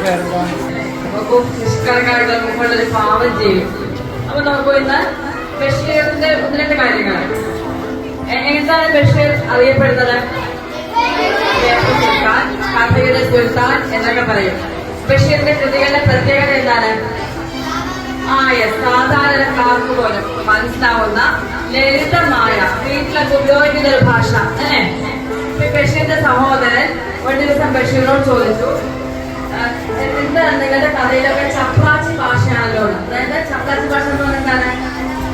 നമുക്കും നിഷ്കളങ്കാരുടെ മുമ്പുള്ളൊരു പാവം ചെയ്യും. അപ്പൊ നമുക്ക് ഇന്ന് ബഷീറിന്റെ ഒന്ന് രണ്ട് കാര്യങ്ങൾ. എന്താണ് ബഷീർ അറിയപ്പെടുന്നത്? കാർത്തികയുടെ സുൽത്താൻ എന്നൊക്കെ പറയും. ബഷീറിന്റെ കൃതികളുടെ പ്രത്യേകത എന്താണ്? സാധാരണക്കാർക്ക് പോലും മനസ്സിലാവുന്ന ലളിതമായ വീട്ടിലൊക്കെ ഉപയോഗിക്കുന്ന ഒരു ഭാഷ അല്ലേ? ബഷീറിന്റെ സഹോദരൻ ഒരു ദിവസം ബഷീറിനോട് ചോദിച്ചു, എന്താണ് നിങ്ങളുടെ കഥയിലൊക്കെ ചപ്രാച്ചി ഭാഷയാണല്ലോ. അതായത് ചപ്രാച്ചി ഭാഷ എന്ന് പറഞ്ഞാൽ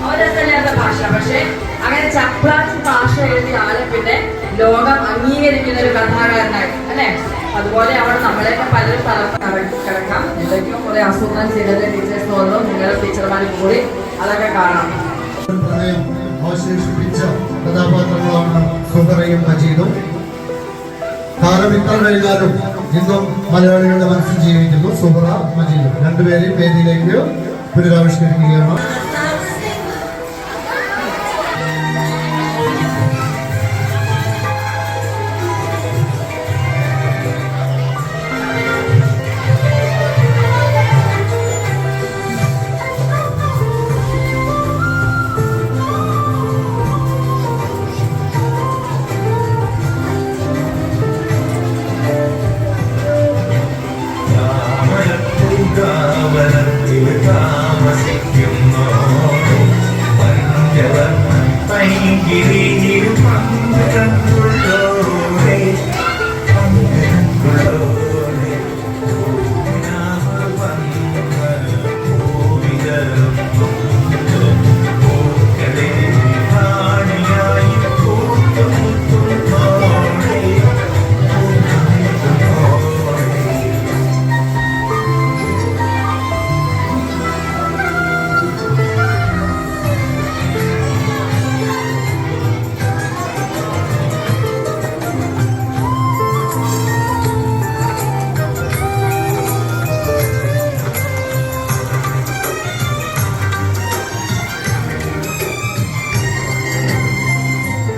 അവരറിയാത്ത ഭാഷ. പക്ഷെ അങ്ങനെ ചപ്രാച്ചി ഭാഷ എഴുതിയ ആളെ പിന്നെ ലോകം അംഗീകരിക്കുന്ന ഒരു കഥാകാരനായി അല്ലെ? അതുപോലെ അവിടെ നമ്മളെയൊക്കെ പലരും കിടക്കാം. എന്തൊക്കെയോ കുറെ അസുഖം ചെയ്തത് ടീച്ചേഴ്സ് തോന്നുന്നു. നിങ്ങളുടെ ടീച്ചർമാർ കൂടി അതൊക്കെ കാണാം. അവശേഷിപ്പിച്ച കഥാപാത്രങ്ങളാണ് സുഹറയും മജീദും. കാലം ഇത്ര കഴിഞ്ഞാലും ഇന്നും മലയാളികളുടെ മനസ്സിൽ ജീവിക്കുന്നു സുഹറ മജീദും. രണ്ടുപേരെയും വേദിയിലേക്ക് പുനരാവിഷ്കരിക്കുകയാണ്.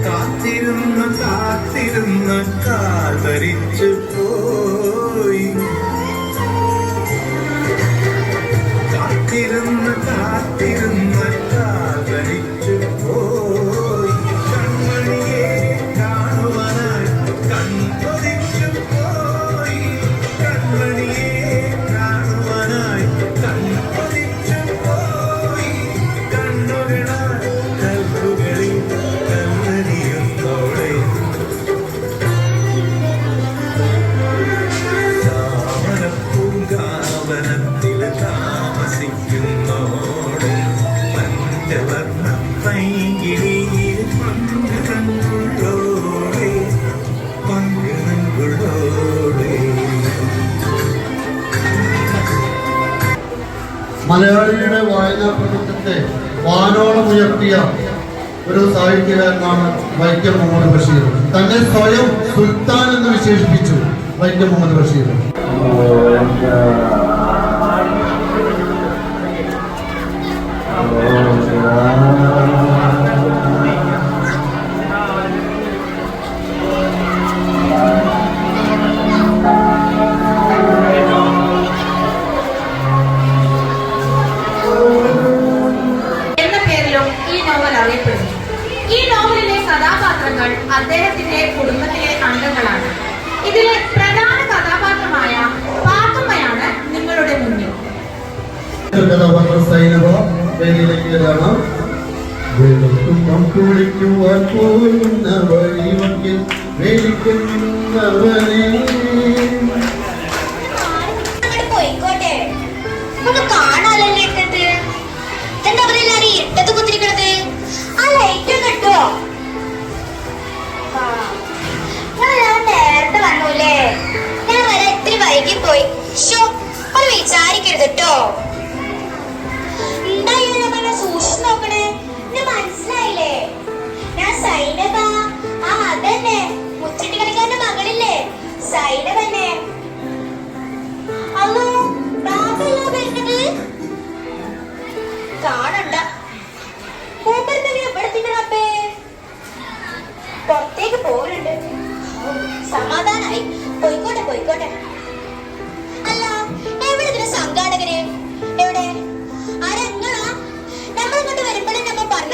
കാത്തിരുന്ന് കാതരിച്ചു പോയി, കാത്തിരുന്ന് കാതരിച്ചു പോയി, കൺമണിയെ കാണുവാനായി കൺകൊതിച്ചു പോയി, കൺമണിയെ കാണുവാനായി കൺകൊതിച്ചു പോയി, കണ്ണുകളാൽ കല്ലുകളിൽ കല്ലരിയുന്നോടെ പൂങ്കാവനത്തിൽ താമസിക്കുന്നോടെ പഞ്ചവർണ്ണ പൈകിളിയിൽ പങ്കുകളോടെ പങ്കുകളോടെ. മലയാളിയുടെ വായനാ പ്രപഞ്ചത്തെ വാനോളം ഉയർത്തിയ ഒരു സാഹിത്യകാരനാണ് വൈക്കം മുഹമ്മദ് ബഷീർ. തന്നെ സ്വയം സുൽത്താൻ എന്ന് വിശേഷിപ്പിച്ചു വൈക്കം മുഹമ്മദ് ബഷീർ. ഈ നോവലിലെ കഥാപാത്രങ്ങൾ അദ്ദേഹത്തിന്റെ കുടുംബത്തിലെ അംഗങ്ങളാണ്. ഇതിലെ പ്രധാന കഥാപാത്രമായ പാത്തുമ്മയാണ് നിങ്ങളുടെ മുന്നിൽ. പോയിക്കോട്ടെ, കാണാലല്ലേ ഇട്ടത്. എന്താ അവരെല്ലാരും ഇട്ടത് കുത്തിരിക്കണത്? ആ ലൈറ്റ് കിട്ടോ? ഞാൻ നേരത്തെ വന്നൂല്ലേ? ഞാൻ വരെ ഇത്തിരി വൈകിപ്പോയി. അത് വിചാരിക്കരുത് കേട്ടോ. എന്തായാലും പറഞ്ഞ സൂക്ഷിച്ചു നോക്കണേ. മനസ്സിലായില്ലേ? ഞാൻ സൈനബ. അതന്നെ, മുച്ചട്ടി കളിക്കാരന്റെ മകളില്ലേ സൈനബ തന്നെ. അല്ലോ ബാബല്ല വരുന്നത് കാണണ്ട. പുറത്തേക്ക് പോരുണ്ട്. സമാധാനായി. പോയിക്കോട്ടെ പോയിക്കോട്ടെ. അല്ല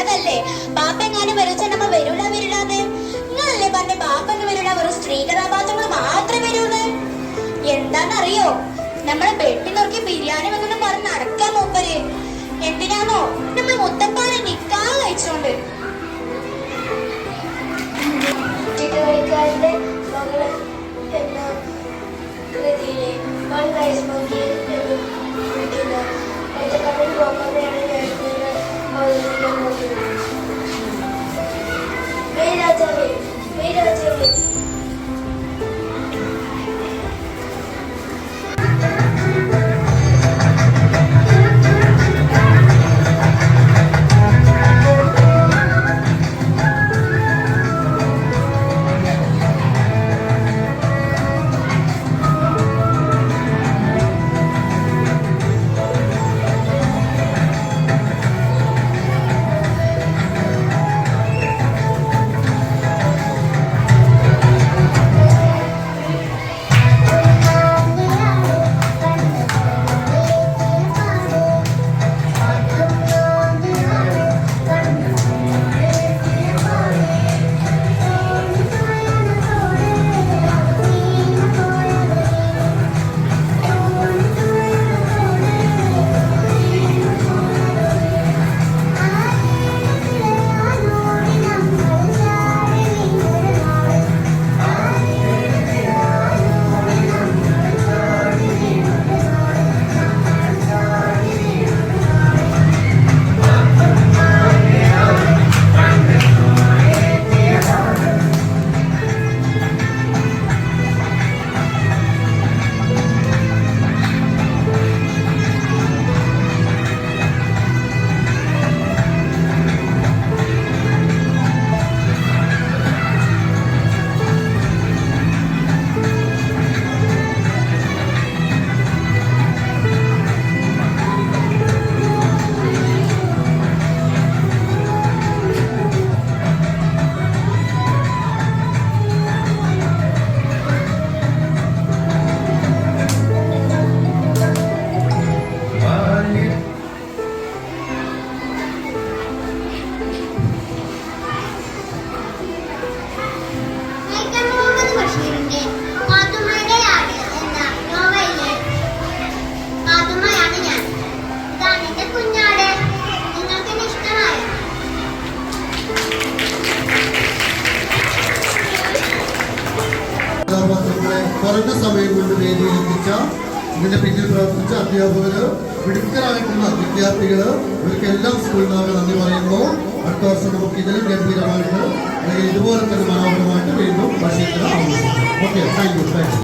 പറഞ്ഞതല്ലേ ബാപ്പ എങ്ങാനും വരൂച്ച നമ്മ വരൂലാന്ന്. നിങ്ങളല്ലേ പറഞ്ഞ ബാപ്പന്ന് വരൂല, വെറും സ്ത്രീ കഥാപാത്രങ്ങൾ മാത്രമേ വരൂന്ന്. എന്താന്നറിയോ, നമ്മളെ ബെട്ടി നോക്കി ബിരിയാണി വെക്കുന്നു പറഞ്ഞ് നടക്കാൻ മൂപ്പര്. എന്തിനാണോ നമ്മള് മുത്തപ്പാനെ നിക്കാതെ കഴിച്ചോണ്ട്. ചിത്രകളിക്കാരന്റെ മകള് എന്ന കൃതിയിലെ വൺ റൈസ് മോക്കി വിളിക്കുന്ന പച്ചക്കടൽ ഗോപാലയാണ് ഞാൻ അവതരിപ്പിക്കാൻ നോക്കുന്നത്. രാജാവേ രാജാവേ കുറഞ്ഞ സമയം കൊണ്ട് വേദിയിൽ എത്തിച്ച ഇതിന്റെ പിന്നിൽ പ്രവർത്തിച്ച അധ്യാപകര്, മിടുക്കരായിട്ടുള്ള വിദ്യാർത്ഥികള്, ഇവർക്കെല്ലാം സ്കൂളിൽ നിന്ന് നന്ദി പറയുന്നു. അടുത്ത വർഷം നമുക്ക് ഇതിലും ഗംഭീരമായിട്ട് ഇതുപോലെ തന്നെ മനോഹരമായിട്ട് വീണ്ടും ബഷീറിനെ ആഘോഷിക്കാം. Okay, thank you.